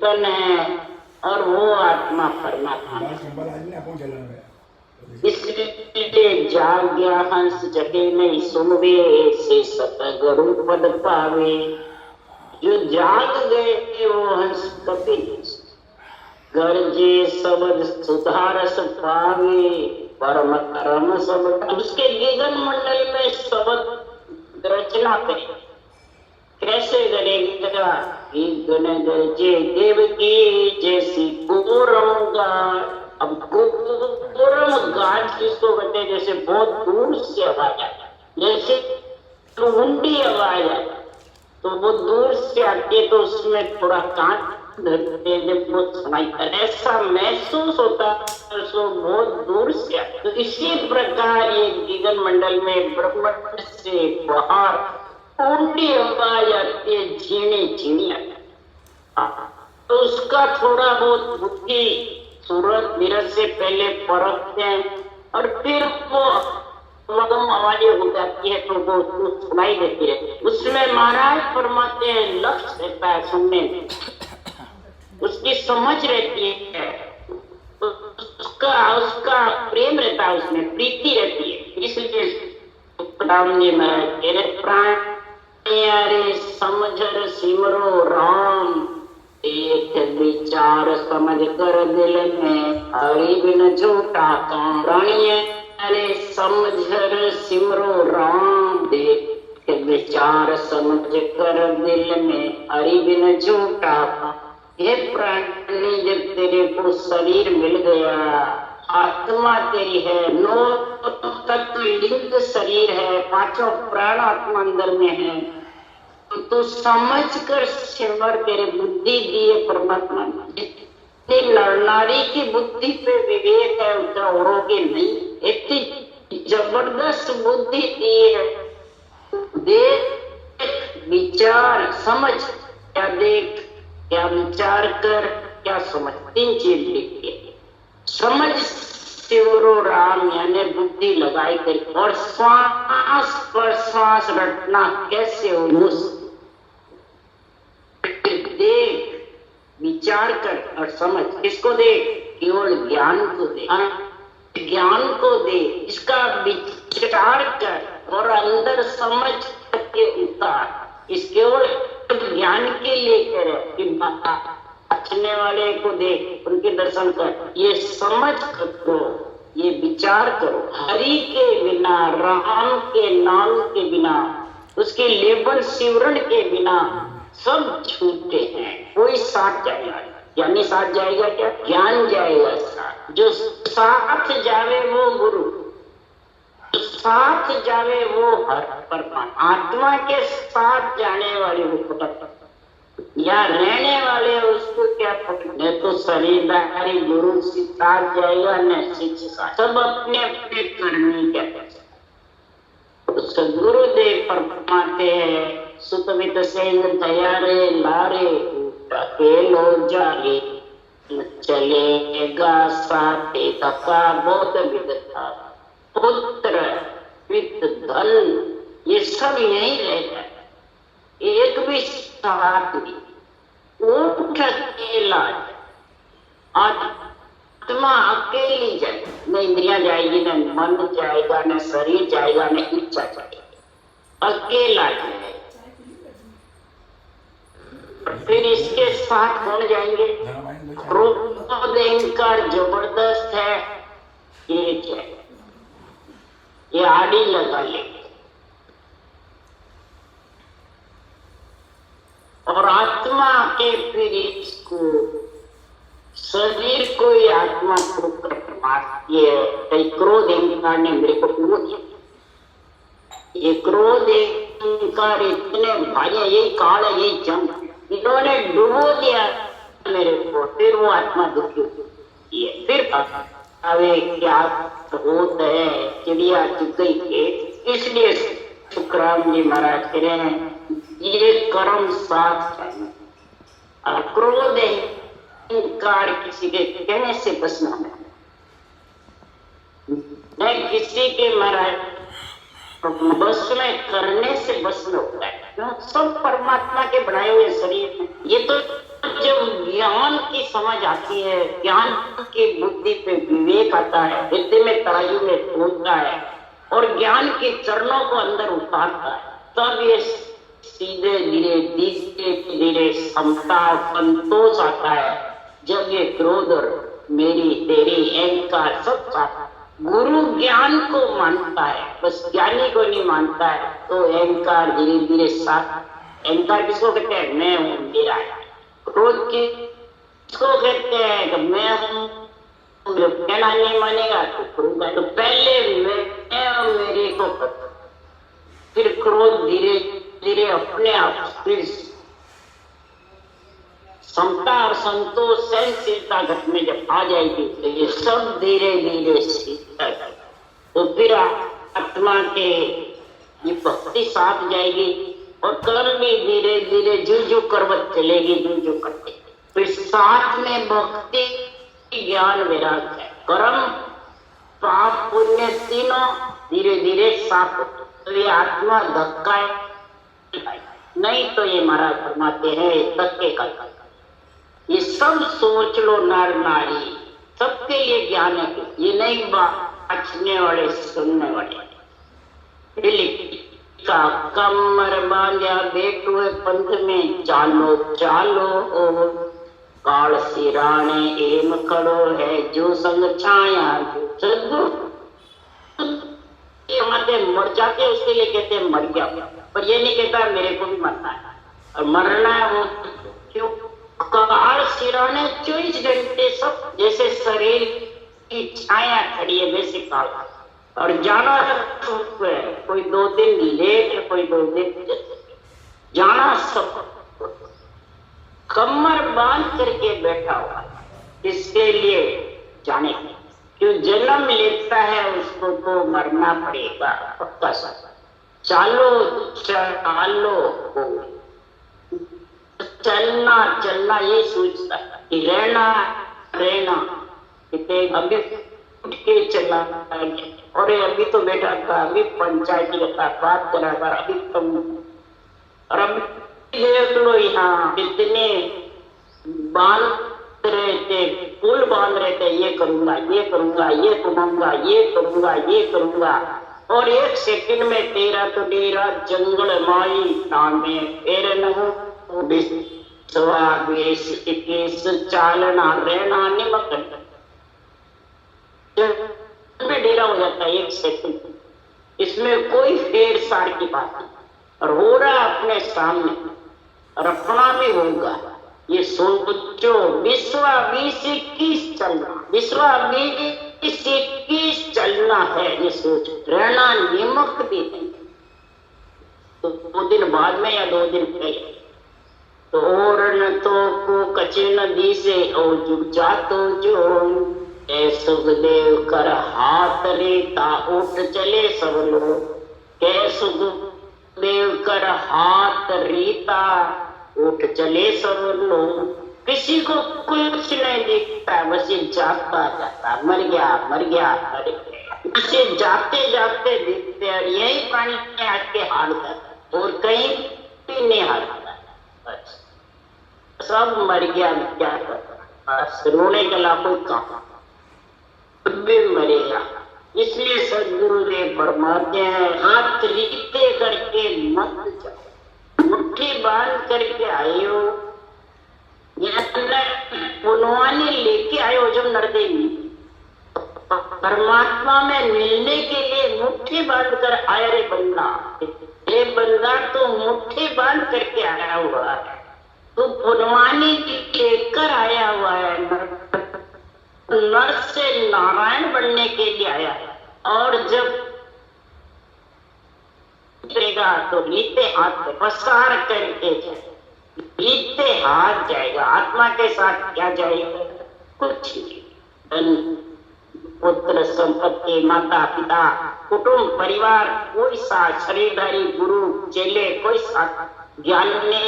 चेतन है और वो आत्मा परमात्मा है। इसलिए जाग्या हंस जगे नहीं सुनवे, से सतगुरु पद पावे। जो जाग गए वो हंस कभी गरजे शब्द सुधारस पावे, परम कर्म सब उसके गगन मंडल में शब्द रचना करे। कैसे करेगा? गण गरजे देव की जैसी पूरम गाय। अब पूरम गाय किसको कहते हैं? जैसे बहुत दूर से आवाज आया, जैसे ऊंडी आवाज आया तो वो दूर से आती है तो उसमें थोड़ा कांट धरते जब वो सुनाई पड़े, ऐसा महसूस होता है तो बहुत दूर से। तो इसी प्रकार ये गगन मंडल में ब्रह्मांड से बाहर ऊंडी आवाज आती है, झीणी झीणी आती है। तो उसका थोड़ा बहुत बुद्धि सूरत मिरर से पहले परखते हैं और फिर वो मगम आवाजें हो जाती है तो वो सुनाई देती है। उसमें महाराज फरमाते हैं लक्ष्य रहता है सुनने में, उसकी समझ रहती है, उसका प्रेम रहता है, उसमें प्रीति रहती है। इसलिए राम जी महाराज तेरे प्राण रे समझ सिमरो राम, एक विचार समझ कर दिल में, हरि बिन झूठा काम। प्राणिये अरे समझ सिमरो राम, देख विचार समझ कर दिल में, हरि बिन झूठा काम। ये प्राणी जब तेरे को शरीर मिल गया, आत्मा तेरी है, नौ तत्व लिंग शरीर है, पांचों प्राण आत्मा अंदर में है, तो समझ कर सिमर। तेरे बुद्धि दी है परमात्मा ने। नर नारी की बुद्धि पे विवेक है, उतना औरों नहीं। इतनी जबरदस्त बुद्धि दी है। देख विचार समझ, क्या देख क्या विचार कर क्या समझ, तीन चीज लिखिए। समझ सिमरो राम यानी बुद्धि लगाई कर, और श्वास पर श्वास रटना कैसे हो, देख विचार कर और समझ। किसको दे? केवल ज्ञान को दे, ज्ञान को दे, इसका विचार कर और अंदर समझ के उतार। इस केवल ज्ञान के लिए करे कि बचने वाले को देख, उनके दर्शन कर, ये समझ करो, ये विचार करो। हरि के बिना, राम के नाम के बिना, उसके लेबल सिमरन के बिना सब छूटे हैं। कोई साथ जाएगा, यानी साथ जाएगा क्या? ज्ञान जाएगा साथ। जो साथ जावे वो गुरु, जो साथ जावे वो हर परमात्मा। आत्मा के साथ जाने वाले वो पकड़, या रहने वाले उसको क्या पकड़े? तो शरीरधारी गुरु से साथ जाएगा न शिष्य साथ, सब अपने अपने करनी क्या कर। गुरुदेव फरमाते हैं सुतमित सेन तैयारे लारे, अकेलो जागे चलेगा साथे तका। बहुत विधता पुत्र वित्त धन ये सब यही रहेगा, एक भी साथ नहीं। ऊठ अकेला, आत्मा अकेली जाए, न इंद्रियां जाएगी, न मन जाएगा, न शरीर जाएगा, न इच्छा जाएगी, अकेला जाएगा। फिर इसके साथ कौन जाएंगे? क्रोध अहंकार जबरदस्त है, ये क्या है? ये आड़ी लगा लेंगे और आत्मा के फिर इसको शरीर को ही आत्मा को ये क्रोध अहंकार ने मेरे को डुबो दिया। ये क्रोध अहंकार इतने भाई, यही काल है, यही जंग, इन्होंने डुबो दिया मेरे को। फिर वो आत्मा दुखी होती है। फिर अरे क्या होता है, चिड़िया चुग गई के। इसलिए सुखराम जी महाराज कह रहे हैं ये कर्म साथ करना। क्रोध अहंकार किसी के कहने से बचना नहीं, किसी के महाराज बस में करने से बचना होता है। सब परमात्मा के बनाए हुए शरीर में। ये तो जब ज्ञान समझ आती है, ज्ञान की बुद्धि पे विवेक आता है, हृदय में तराजू में तोलता है और ज्ञान के चरणों को अंदर उतारता है, तब ये सीधे धीरे धीरे समता संतोष आता है। जब ये क्रोध और मेरी तेरी अहंकार सब आता है, गुरु ज्ञान को मानता है, बस ज्ञानी को नहीं मानता है, तो अहंकार धीरे धीरे साथ। अहंकार किसको कहते हैं? मैं हूँ, मेरा है। क्रोध किसको कहते हैं? कि मैं हूँ, कहना नहीं मानेगा तो क्रोध है। तो पहले मैं और मेरे को पता, फिर क्रोध धीरे धीरे अपने आप फिर समता और संतोष सहनशीलता घट में जब आ जाएगी तो ये सब धीरे धीरे सीखता है। तो फिर आत्मा के ये भक्ति साथ जाएगी और कर्म भी धीरे धीरे जू करवत चलेगी, जू करते। फिर साथ में भक्ति ज्ञान वैराग है, कर्म पाप पुण्य तीनों धीरे धीरे साफ होते। तो ये आत्मा धक्का नहीं तो ये महाराज फरमाते हैं धक्के का। ये सब सोच लो नर नारी, सबके लिए ज्ञान है। ये नहीं बाँचने वाले सुनने वाले। का कमर बांधा बेटू पंथ में चालो चालो ओ काल सिराने एम खड़ो है जो संग छाया मर जाते उसके लिए कहते हैं मर गया, पर ये नहीं कहता मेरे को भी मरना है और मरना है वो क्यों? काल सिराने 24 घंटे सब जैसे शरीर की छाया खड़ी है वैसे काल, और जाना है कोई 2 दिन लेट है, कोई 2 दिन जाना सब कमर बांध करके बैठा हुआ इसके लिए जाने के। क्यों जन्म लेता है उसको तो मरना पड़ेगा पक्का सा। चालो चालो चलना चलना ये सोचता कि रहना रहना अभी उठ के चलना। और अभी तो बैठा था, अभी पंचायती का बात करा था, अभी तुम और अभी देख लो यहाँ कितने बांध रहे थे, पुल बांध रहे थे, ये करूंगा ये करूंगा ये घुमाऊंगा ये करूंगा ये करूंगा, और 1 सेकंड में तेरा तो डेरा जंगल माई नामे तेरे नहो चालना रहना निमक में डेरा हो जाता है 1 सेकंड। इसमें कोई फेर सार की बात नहीं, और हो रहा अपने सामने और अपना भी होगा। ये सोचो विश्वा 20-21 चलना, विश्वा 20-21 चलना है, ये सोच रहना निमक भी नहीं। तो 2 दिन बाद में या 2 दिन पहले तो और न तो को कचे नदी से और जुग जा तो जो सुखदेव कर हाथ रेता उठ चले सब लोग, के सुखदेव कर हाथ रीता उठ चले सब लोग। किसी को कुछ नहीं दिखता, बस ये जाता जाता मर गया मर गया मर गया, इसे जाते जाते दिखते। और यही प्राणी के हाल करता और कहीं भी नहीं हारता, बस सब मर गया। क्या करता, बस रोने के ला कोई काम भी मरेगा। इसलिए सदगुरु देव फरमाते हैं हाथ रीते करके मत जाओ, मुट्ठी बांध करके आयो, पुनवानी लेके आयो। जब नरदेवी परमात्मा में मिलने के लिए मुट्ठी बांध कर आया रे बंदा, ये बंदा तो मुट्ठी बांध करके आया हुआ है, तो पुनवानी लेकर आया हुआ है, नर से नारायण बनने के लिए आया है। और जब जाएगा तो रीते हाथ पे पसार करके रीते हाथ जाएगा। आत्मा के साथ क्या जाएगा? कुछ नहीं। पुत्र संपत्ति माता पिता कुटुंब परिवार कोई साथ, शरीरधारी गुरु चेले कोई साथ, ज्ञान ने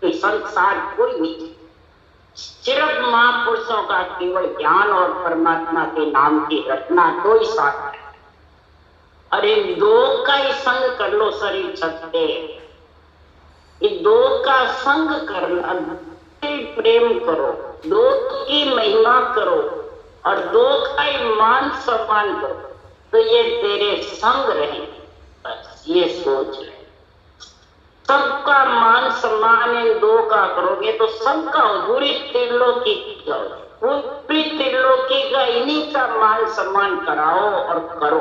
संसार कोई नहीं, सिर्फ महापुरुषों का केवल ज्ञान और परमात्मा के नाम की रचना दो ही साथ है। अरे 2 का ही संग कर लो शरीर छते, ये 2 का संग करना की प्रेम करो, दो की महिमा करो और दो का ही मान सम्मान करो, तो ये तेरे संग रहेंगे। बस ये सोच ले, सबका मान सम्मान इन दो का करोगे तो सबका पूरी त्रिलोकी पूरी त्रिलोकी का इन्हीं का मान सम्मान कराओ और करो।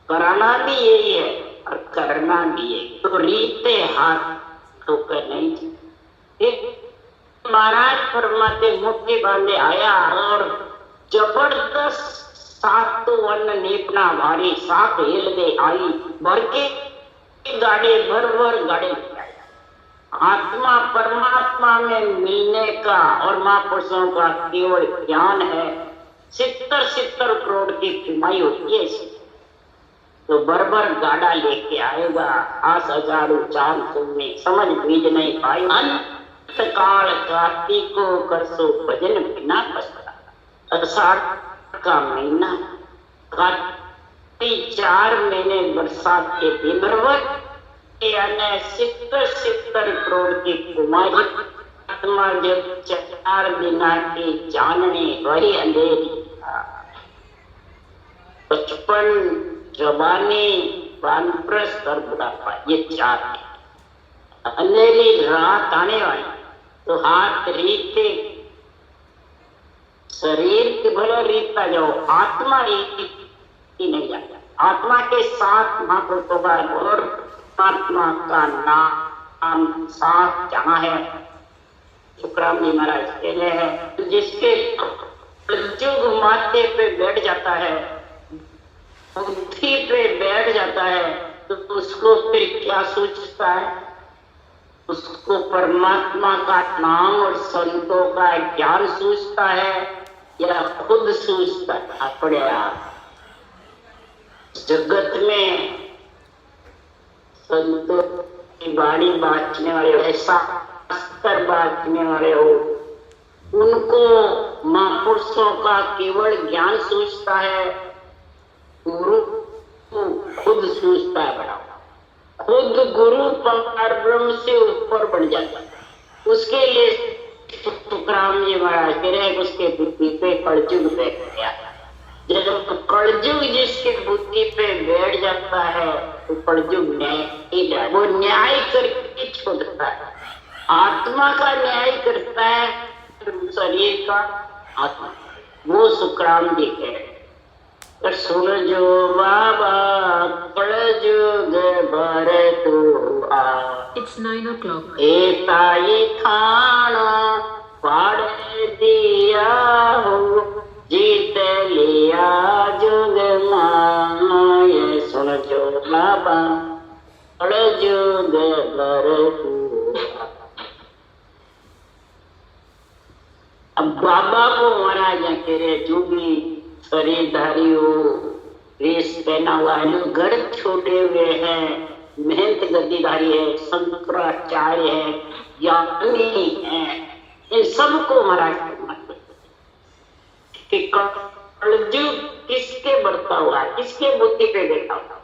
कराना भी यही है और करना भी यही। तो रीते हाथ तो कर नहीं। महाराज फरमाते मुट्ठी बांधे आया और जबरदस्त 7 वन नीपना भारी 7 हिल दे आई भर के गाड़े भर गाड़े आत्मा परमात्मा में मिलने का और महापुरुषों का केवल ज्ञान है। 70 करोड़ की कमाई होती है। तो बरबर गाड़ा लेके आएगा, 8000 चाल तुमने समझ बीज नहीं पाई। अंत काल कार्तिको करसो भजन बिना पछता। अषाढ़ का महीना, कार्तिक 4 महीने बरसात के दिन बरबर 70 करोड़ की कुमारी आत्मा जब 4 दिना की जानने वही अंधेरी 55 जवानी वानप्रस्थ और बुढ़ापा, ये 4 अंधेरी रात आने वाली। तो हाथ रीते शरीर के भले रीतता जाओ, आत्मा रीति नहीं जाता। आत्मा के साथ महापुरुषों का और आत्मा का नाम साथ जहाँ है। सुखराम जी महाराज कह रहे हैं जिसके जुग माथे पे बैठ जाता है, बुद्धि पे बैठ जाता है, तो उसको फिर क्या सूझता है? उसको परमात्मा का नाम और संतों का ज्ञान सूझता है या खुद सूझता है अपने आप? जगत में संतों की वाणी बांटने वाले, ऐसा शास्त्र बांटने वाले हो, उनको महापुरुषों का केवल ज्ञान सूझता है, गुरु खुद सूझता है बड़ा। खुद गुरु परब्रह्म से ऊपर बढ़ जाता है। उसके लिए तुकाराम जी महाराज कह रहे हैं उसके बुद्धि पे कलयुग बैठ गया। जब कलयुग जिसके बुद्धि पे बैठ जाता है तो कलयुग न्याय, वो न्याय करके छोड़ता है। आत्मा का न्याय करता है, शरीर का आत्मा। वो सुखराम जी कह रहे सुन जो बाबा कलयुग भरत आ। It's 9 o'clock. एताई खाना पाड़ दिया हो, जीत लिया जुग माय। सुन जो बाबा कलयुग भरत आ। अब बाबा को महाराज कह रहे जोगी शरीरधारी हो, वेश पहना हुआ है, घर छोटे हुए हैं, मेहनत गद्दीधारी है, शंकराचार्य है, ज्ञानी है, इन सबको महाराज कि कलयुग किसके बढ़ता हुआ, किसके बुद्धि पे बैठा हुआ,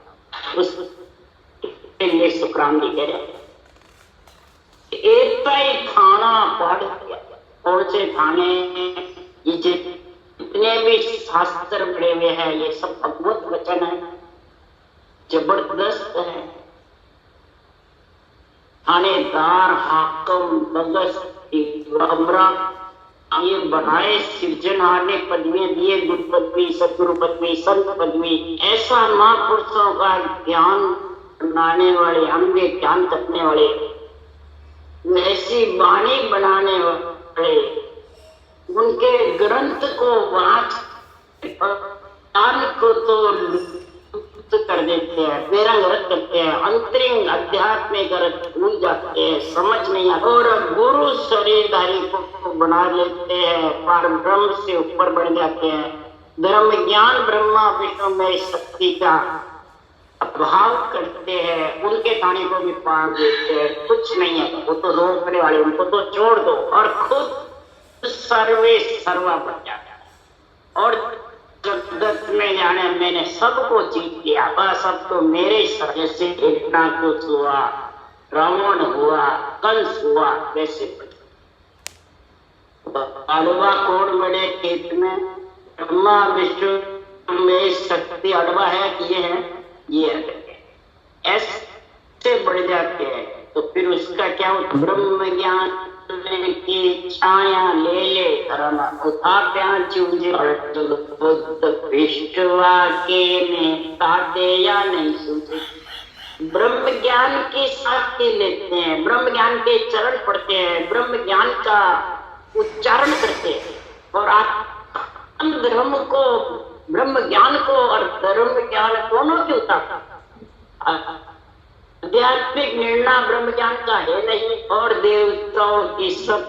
उसके लिए सुखराम जी कह रहे एक ही खाना पढ़ दिया। कौन से खाने? ये जितने भी शास्त्र पढ़े हुए हैं ये सब भगवत वचन है, जबरदस्त है। थानेदार, हाकम, बगस, ये बनाए सिरजनहार ने पदवियां दिए, गुरु पदवी, सदगुरु पदवी, संत पदवी। ऐसा महापुरुषों का ज्ञान बनाने वाले, अंधे ज्ञान तकने वाले, ऐसी वाणी बनाने वाले, उनके ग्रंथ को वाच ज्ञान को तो लुप्त कर देते हैं, बेरंग रख देते हैं, अंतरिंग आध्यात्मिक अर्थ भूल जाते हैं, समझ नहीं आता और गुरु शरीरधारी को बना लेते हैं, पर ब्रह्म से ऊपर बढ़ जाते हैं। धर्म ज्ञान ब्रह्मा विष्णु में शक्ति का अभाव करते हैं, उनके खाने को भी पार देते हैं। कुछ नहीं है, वो तो रोकने वाले, उनको तो छोड़ दो और खुद सर्वे सर्वा बन जाता है। और जगत में जाने मैंने सबको जीत लिया, बस अब तो मेरे जैसे इतना कुछ हुआ, रावण हुआ, कंस हुआ, वैसे अड़वा कोड़ बड़े खेत में ब्रह्मा विष्णु में शक्ति अड़वा है कि ये है ऐसे बढ़ जाते हैं। तो फिर उसका क्या होता, ब्रह्म ज्ञान की छाया ले ले धर्म उठा चूजे बुद्ध विश्वा के ने ताते या नहीं सूझे। ब्रह्म ज्ञान की साथी लेते हैं, ब्रह्म ज्ञान के चरण पढ़ते हैं, ब्रह्म ज्ञान का उच्चारण करते हैं और आप धर्म को, ब्रह्म ज्ञान को और धर्म ज्ञान दोनों की उतारता। आध्यात्मिक निर्णय ब्रह्म ज्ञान का है नहीं और देवताओं की सब,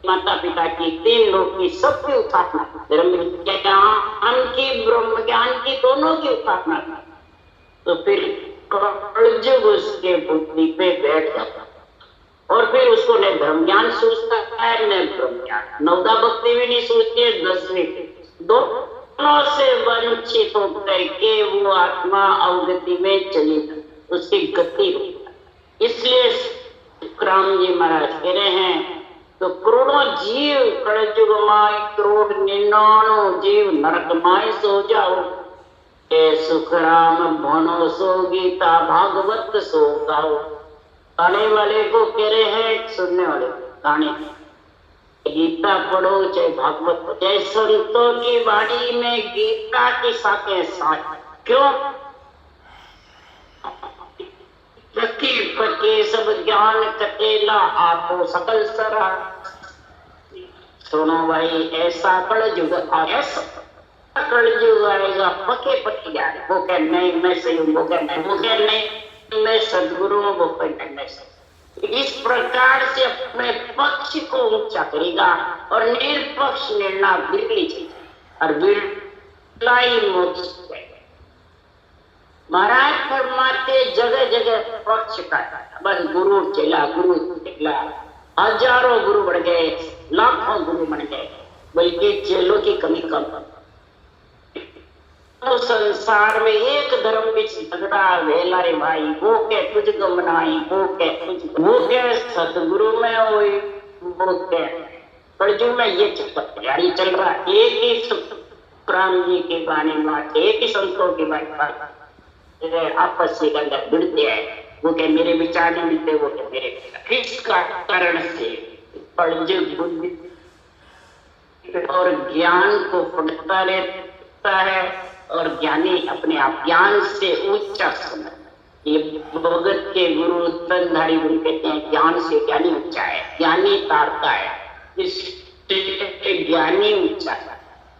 माता पिता की, तीन लोग की सबकी उठाना, धर्म ज्ञान की ब्रह्म ज्ञान की दोनों की उठाना। तो फिर कलयुग उसके बुद्धि पे बैठ जाता और फिर उसको न धर्म ज्ञान सूझता है न ब्रह्म ज्ञान। नवदा भक्ति भी नहीं सूझती है, 10वीं दोनों से वंचित होकर के वो आत्मा अवगति में चली जाती, उसकी गति होती। इसलिए राम जी महाराज कह रहे हैं तो करोड़ों जीव कलयुग माय करोड़ 99 जीव नरक माय सो जाओ, सुख राम भनो सो गीता भागवत सो गाओ। गाने वाले को कह रहे हैं, सुनने वाले गाने, गीता पढ़ो चाहे भागवत पढ़ो, चाहे संतों की वाणी में गीता की साकें साथ। क्यों? पके सब ज्ञान कटेला आपो सकल सरा। सुनो भाई, ऐसा कलयुग ऐसा कलयुग आएगा, पके जाए। वो कह नहीं मैं सही हूँ, वो कह नहीं मैं सदगुरु हूँ, वो कह नहीं मैं सही। इस प्रकार से अपने पक्ष को ऊंचा करेगा और निरपक्ष निर्णय बिरली चाहिए और बिरलाई मोक्ष। महाराज फरमाते जगह जगह पक्ष का, बस गुरु चला, हजारों गुरु बढ़ गए, लाखों गुरु बन गए, बल्कि चेलों की कमी कम। तो संसार में एक धर्म बिच झगड़ा वेला रे भाई, वो के तुझ गमनाई, वो के सतगुरु में होई, वो के कलयुग में ये तैयारी चल रहा है। एक ही राम जी के बारे में, एक ही संतों के बारे में आपस में अंदर भिड़ते हैं। वो क्या मेरे विचार नहीं मिलते, वो क्या मेरे विचार। इसका कारण से कलयुग बुद्धि और ज्ञान को पढ़ता रहता है और ज्ञानी अपने आप ज्ञान से ऊंचा समझ। ये भगत के गुरु तनधारी गुरु कहते हैं ज्ञान से ज्ञानी ऊंचा है, ज्ञानी तारता है, इस ज्ञानी ऊंचा है।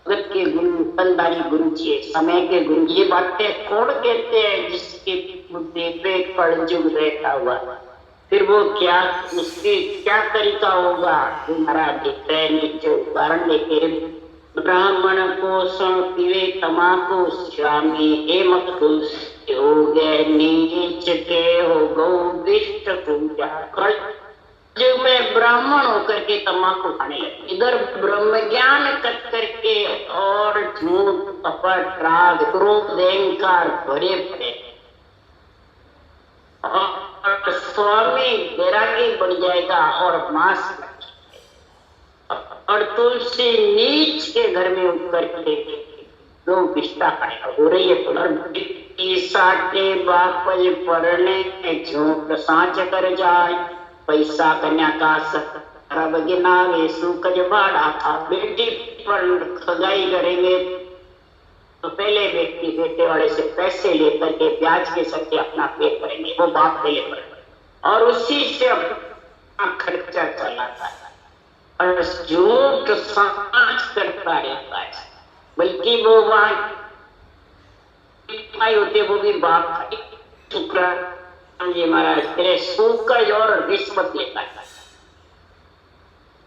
भगत के गुरु तनधारी गुरु जी, समय के गुरु। ये बातें कौन कहते हैं? जिसकी बुद्धि पे कलयुग रहता हुआ, फिर वो क्या, उसकी क्या तरीका होगा? तुम्हारा दिख रहे नीचे उदाहरण लेके, ब्राह्मण को सण पीवे तमाकू स्वामी एमक हो गए नीच के हो गौ विष्ट पूजा। कलयुग में ब्राह्मण होकर के तमाकू खाने लगे, इधर ब्रह्म ज्ञान कर करके और झूठ कपट राग क्रोध अहंकार भरे पड़े और स्वामी वैरागी बन जाएगा और मांस और तुलसी नीच के घर में उतर के दो विष्टा खाएगा। हो रही है साटे बापज पढ़ने झूठ साँच कर जाए, पैसा कन्या का सरब गिनावे सूकज बाड़ा था। बेटी पर खगाई करेंगे तो पहले व्यक्ति बेटे वाले से पैसे लेकर के ब्याज के सत्य अपना पेट करेंगे, वो बाप पहले करेंगे और उसी से अपना खर्चा चलाता है और झूठ साँच करता रहता है। बल्कि वो वहां होते वो भी बाप शुक्र जी महाराज तेरे सूकज और रिश्वत लेता है।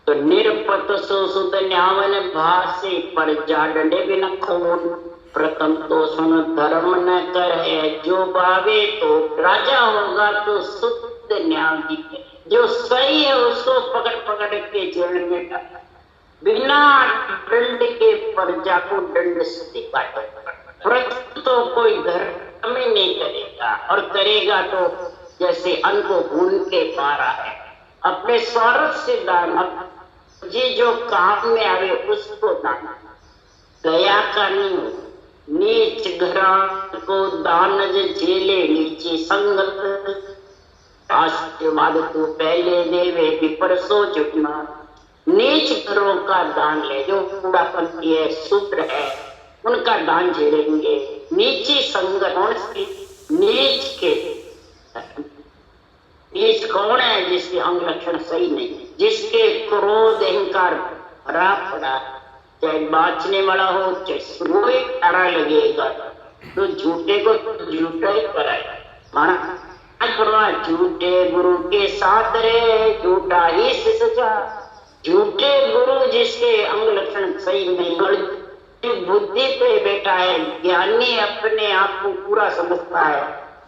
तो निरपत सो सुध न्यावन भाषे पर जा डंडे भी न खून। प्रथम तो सुन धर्म न कर है जो बावे तो राजा होगा तो शुद्ध न्याय है। जो सही है उसको पकड़ पकड़ के जेल में डाल, बिना दंड के प्रजा को दंड से काटे। तो कोई धर्म ही नहीं करेगा और करेगा तो जैसे अन्न को भून के पा रहा है, अपने स्वार्थ से दान जी जो काम में आवे उसको दान, गया का नहीं हो। नीच घरान को दान झेले नीचे संगत, आशीर्वाद तो पहले देवे विपर सो झुकना। नीच घरों का दान ले, जो कूड़ापंथी है शूद्र है उनका दान झेलेंगे। नीची संगत कौन सी? नीच के, नीच कौन है? जिसके अंग लक्षण सही नहीं, जिसके क्रोध अहंकार भरा पड़ा, चाहे बाँचने वाला हो चाहे सुबह तारा लगेगा तो झूठे को झूठा ही कराएगा। माना झूठे गुरु के साथ रे झूठा ही सजा। झूठे गुरु जिसके अंग लक्षण सही नहीं, बुद्धि पे बैठा है, ज्ञानी अपने आप को पूरा समझता है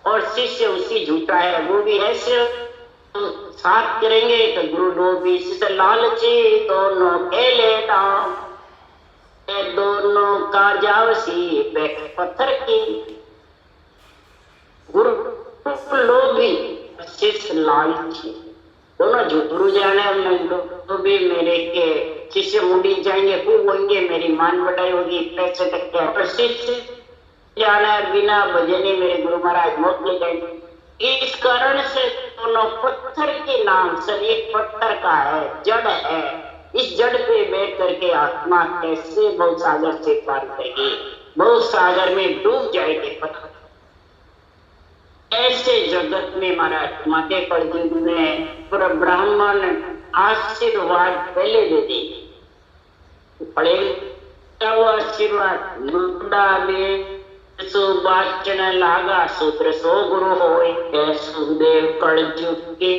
और शिष्य उसी झूठा है, वो भी ऐसे साथ करेंगे तो गुरु लो भी शिष्य लालची दोनों खेले दाम, दोनों का जावसी बैठ पत्थर की। गुरु लोभी शिष्य लालची दोनों झूठू जाने, तो भी मेरे के शिष्य मुंडी जाएंगे, खूब होंगे, मेरी मान बढ़ाई होगी, पैसे तक क्या प्रसिद्ध जाना बिना भजने मेरे गुरु महाराज मौत ले जाएंगे। इस कारण से दोनों पत्थर के नाम, शरीर पत्थर का है, जड़ है। इस जड़ पे बैठ करके आत्मा कैसे बहुत सागर से पार करेगी? बहुत सागर में डूब जाएगी पत्थर। ऐसे जगत में महाराज माते कलयुग में पर ब्राह्मण आशीर्वाद पहले दे देंगे, पड़ेगा वो आशीर्वाद डाले सुबाचन लागा सूत्र सो गुरु होए। सुदेव कलयुग के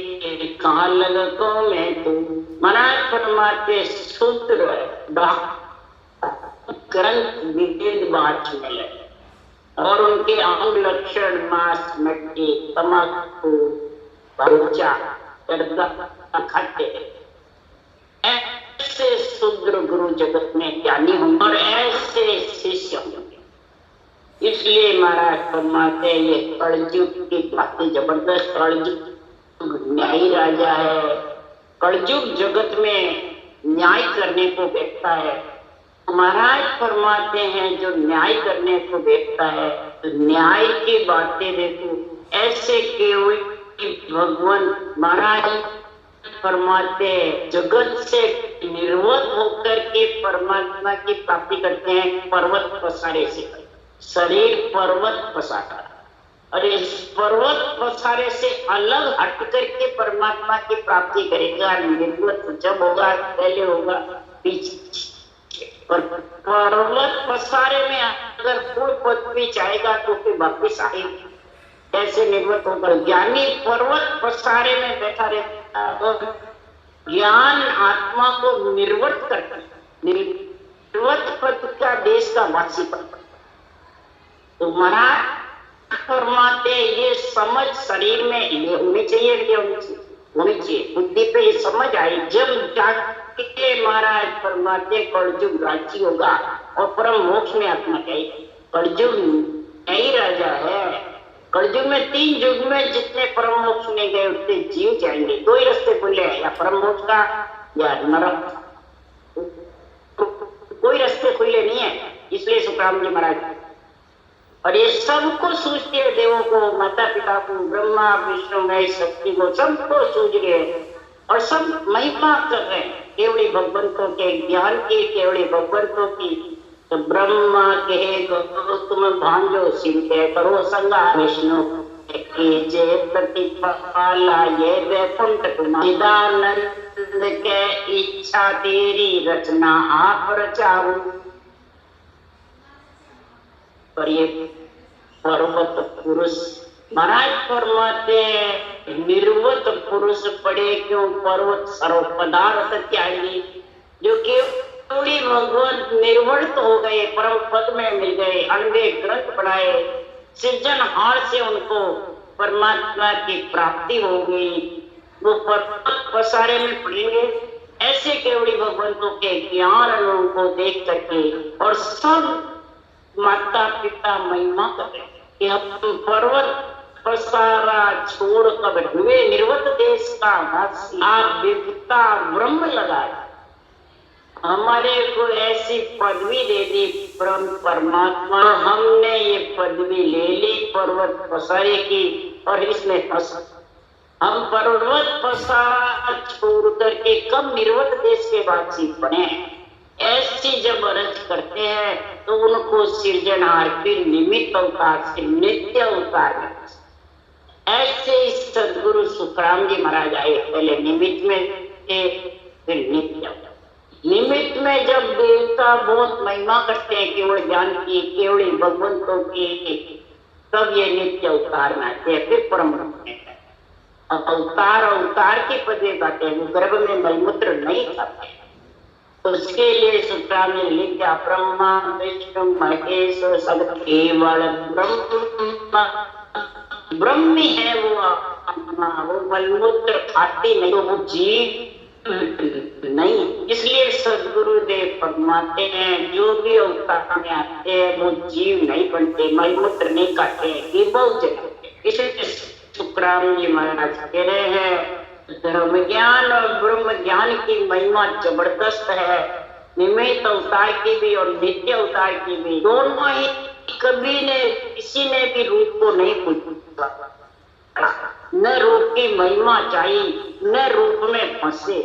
कालग को में तू महाराज परमात्मा सूत्र ग्रंथ विवेद बाँचने लगे और उनके अंग लक्षण मांस मिट्टी तम्बाकू भूचा खाते। ऐसे शूद्र गुरु जगत में ज्ञानी होंगे और ऐसे शिष्य होंगे। इसलिए महाराज फरमाते ये कलयुग की बातें जबरदस्त। कलयुग न्यायी राजा है, कलयुग जगत में न्याय करने को बैठता है। महाराज फरमाते हैं जो न्याय करने को देखता है तो न्याय की बातें देखो। ऐसे केवल भगवान महाराज फरमाते जगत से निर्वत होकर के परमात्मा की प्राप्ति करते हैं पर्वत पसारे से। शरीर पर्वत पसारा और इस पर्वत पसारे से अलग हट करके परमात्मा की प्राप्ति करेगा। निर्वत जब होगा पहले होगा पीछे। पर पर्वत पसारे में अगर फूल पत्ती चाहेगा तो फिर वापिस आएगी। ऐसे निर्वत होकर ज्ञानी पर्वत पसारे में बैठा रहता और ज्ञान आत्मा को निर्वत करता है। निर्वत पद का देश का वासी पद। तो महाराज फरमाते ये समझ शरीर में ये होनी चाहिए, होनी चाहिए बुद्धि पे ये समझ आई। जब जाके महाराज फरमाते कलयुग राज्य होगा और परम मोक्ष में आत्मा चाहिए। कलयुग नई राजा है। कलयुग में 3 युग में जितने परम मोक्ष में गए उतने जीव जाएंगे। 2 ही रास्ते खुले हैं, या परम मोक्ष का या नरक। कोई रास्ते खुले नहीं है। इसलिए सुखराम जी महाराज और ये सबको सूझते हैं, देवों को, माता पिता को, ब्रह्मा विष्णु महेश शक्ति को, सबको सूझ रहे और सब महिमा कर रहे हैं केवली भगवंतों के ज्ञान की, केवली भगवंतों की। तो ब्रह्मा कहे तुम भांजो, शिव कहे करो संगा, विष्णु कीजिए प्रतिपाला ये वैकुंठ तुम्हारी। निदानंद के इच्छा तेरी रचना आप रचाओ। पर ये पर्वत पुरुष महाराज फरमाते हैं निर्वत पुरुष पड़े क्यों? पर्वत सर्व पदार्थ त्यागी, जो केवली भगवान निर्वत हो गए, परम पद में मिल गए, अनबे ग्रंथ पढ़ाए, सृजनहार से उनको परमात्मा की प्राप्ति हो गई। वो पर्वत पसारे में पड़ेंगे। ऐसे केवली भगवंतों के ज्ञान को देख करके और सब माता पिता महिमा कर कि हम पर्वत पसारा छोड़ कर हुए निर्वत देश का वासी, आप विविधता ब्रह्म लगाए। हमारे को ऐसी पदवी दे दी परमात्मा, हमने ये पदवी ले ली पर्वत पसारे की और इसमें फंसा। हम पर्वत पसार छोड़ करके कब निर्वत देश के वासी बने। ऐसी जब अर्ज करते हैं तो उनको सृजनहार के निमित्त अवतार से नित्य अवतार में, ऐसे सदगुरु सुखराम जी महाराज आए। पहले निमित्त में थे, फिर नित्य। निमित्त में जब देवता बहुत महिमा करते हैं केवल ज्ञान की, केवल भगवंतों की, तब ये नित्य अवतार में आते हैं। फिर परम अवतार, अवतार की पदवी पाते हैं, गर्भ में मलमूत्र नहीं खाते। उसके लिए सुखराम ने लिखा ब्रह्मा विष्णु महेश सब केवल ब्रह्म, ब्रह्म है वो आत्मा, वो मलमूत्र खाती नहीं, वो जीव नहीं। इसलिए सदगुरुदेव फरमाते हैं जो भी अवतार में आते हैं वो जीव नहीं बनते, मलमूत्र नहीं खाते, ये बहुत जगह। इसलिए सुखराम जी महाराज कह रहे हैं धर्म ज्ञान और ब्रह्म ज्ञान की महिमा जबरदस्त है, निमित्त अवतार की भी और नित्य अवतार की भी। दोनों ही कभी ने किसी ने भी रूप को नहीं पूछा, न रूप की महिमा चाहिए न रूप में फंसे।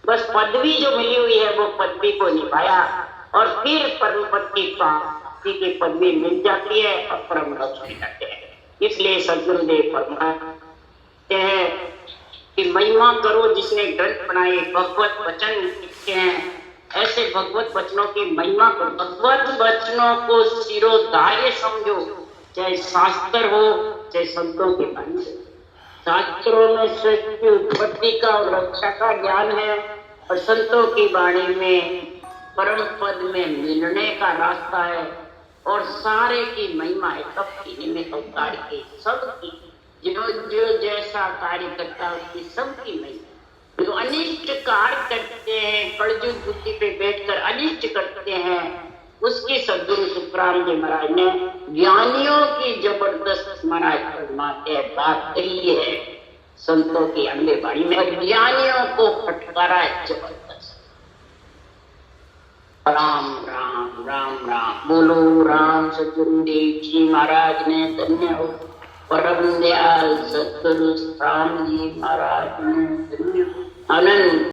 बस पदवी जो मिली हुई है वो पदवी को निभाया और फिर परमपति प्राप्ति की पदवी मिल जाती है और परम रस मिल जाते हैं। इसलिए सदगुरुदेव फरमाते हैं कि महिमा करो जिसने ग्रंथ बनाए, भगवत वचन लिखे हैं, ऐसे भगवत वचनों की महिमा करो। भगवत वचनों को सिरोधार्य समझो, चाहे शास्त्र हो चाहे संतों के बाणी हो। शास्त्रों में सृष्टि की उत्पत्ति का और रक्षा का ज्ञान है और संतों की वाणी में परम पद में मिलने का रास्ता है और सारे की महिमा है, सबकी निमित्त अवतार की, सबकी जो जो जैसा कार्य करता है उसकी सबकी महिमा। जो अनिष्ट कार्य करते हैं, कलयुग बुद्धि पे बैठकर अनिष्ट करते हैं, उसकी सदगुरु सुखराम जी महाराज ने ज्ञानियों की जबरदस्त महाराज फरमाते हैं बात कही है संतों की अंधे बाणी में, और ज्ञानियों को फटकारा है जबरदस्त। राम राम राम राम बोलो राम सदगुरुदेव जी महाराज ने धन्य हो, परम दयाल सदगुरु राम जी महाराज ने धन्य। अनंत